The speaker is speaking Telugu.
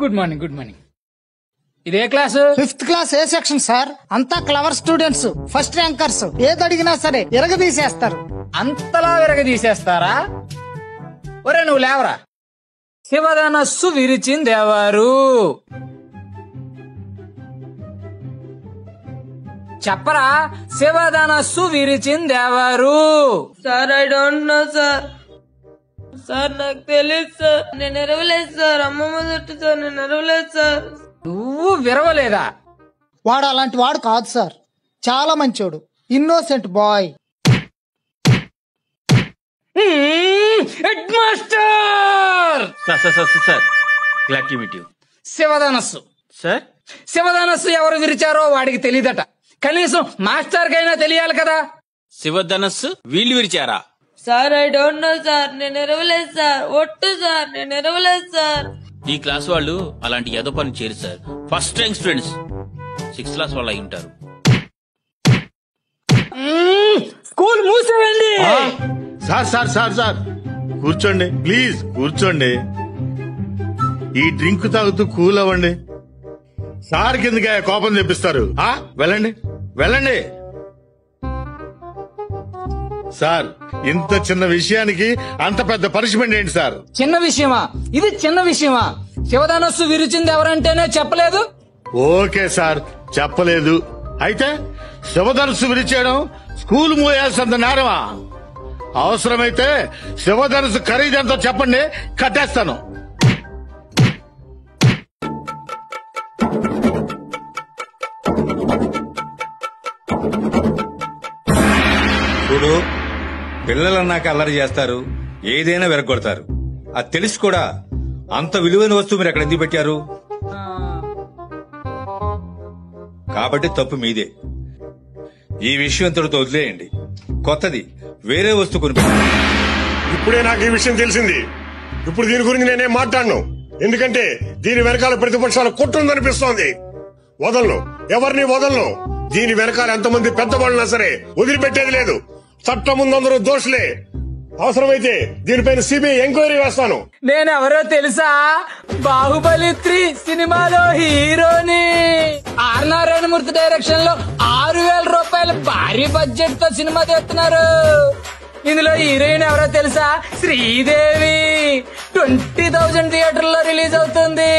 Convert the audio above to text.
Good morning good morning. ఇదే క్లాసు? 5th క్లాస్ ఏ సెక్షన్ సార్. అంతా క్లవర్ స్టూడెంట్స్, ఫస్ట్ ర్యాంకర్స్. ఏది అడిగినా సరే ఎరగదీసేస్తారు. అంతలా విరగదీసేస్తారా? ఒరే నువ్వు లేవరా. శివధనస్సు విరిచిందెవరు? చెప్పరా, శివధనస్సు విరిచిందెవరు? Sir I don't know sir. Sir నాకు తెలియదు సార్. నేను ఎరవలేదు సార్. అమ్మమ్మ చుట్టూ సార్ నేను ఎరవలేదు సార్. నువ్వు విరవలేదా? వాడు అలాంటి వాడు కాదు సార్. చాలా మంచోడు, innocent boy. Head master sir glad to meet you. శివధనస్సు సార్, శివధనస్సు ఎవరు విరిచారో వాడికి తెలియదట. కనీసం మాస్టర్ కైనా తెలియాలి కదా. శివధనస్సు వీళ్ళు విరిచారా? Sir I don't know sir. నేను ఎరవలేదు సార్. ఒట్టు సార్ నేను ఎరవలేదు సార్. ఈ క్లాస్ వాళ్ళు అలాంటి ఏదో పని చేయరు sir. First rank students 6th class వాళ్ళు అయి ఉంటారు. స్కూల్ మూసేయండి. సార్ సార్ సార్ సార్ కూర్చోండి ప్లీజ్, కూర్చోండి. ఈ డ్రింక్ తాగుతూ కూల్ అవ్వండి. సార్ కిందకే కోపం తెప్పిస్తారు. వెళ్ళండి వెళ్ళండి. సార్ ఇంత చిన్న విషయానికి అంత పెద్ద పనిష్మెంట్ ఏంటి సార్? చిన్న విషయమా ఇది? చిన్న విషయమా? శివధనస్సు విరిచింది ఎవరంటేనే చెప్పలేదు. ఓకే సార్, చెప్పలేదు. అయితే శివధనస్సు విరిచేయడం స్కూల్ మూయాల్సినంత నేరమా? అవసరమైతే శివధనస్సు ఖరీదెంతో చెప్పండి, కట్టేస్తాను. చూడు, పిల్లలన్నాక అల్లరి చేస్తారు, ఏదైనా వెరగొడతారు. అది తెలిసి కూడా అంత విలువైన వస్తువు మీరు ఎక్కడ ఎందుకు పెట్టారు? కాబట్టి తప్పు మీదే. ఈ విషయం ఇంతటితో వదిలేయండి. కొత్తది వేరే వస్తువు కొనిపెట్టండి. ఇప్పుడే నాకు ఈ విషయం తెలిసింది. ఇప్పుడు దీని గురించి నేనేం మాట్లాడను. ఎందుకంటే దీని వెనకాల ప్రతిపక్షాలు కుట్రుందనిపిస్తోంది. వదలను, ఎవరిని వదలను. దీని వెనకాల ఎంతమంది పెద్దవాళ్ళున్నా సరే వదిలిపెట్టేది లేదు. చట్టం ముందందరూ దోషులే. అవసరమైతే దీనిపైన సిబిఐ ఎంక్వైరీ వేస్తాను. నేనెవరో తెలుసా? బాహుబలి 3 సినిమాలో హీరోని. ఆర్ నారాయణమూర్తి డైరెక్షన్ లో 6,000 రూపాయల భారీ బడ్జెట్ తో సినిమా తీస్తున్నారు. ఇందులో హీరోయిన్ ఎవరో తెలుసా? శ్రీదేవి. 20,000 థియేటర్లో రిలీజ్ అవుతుంది.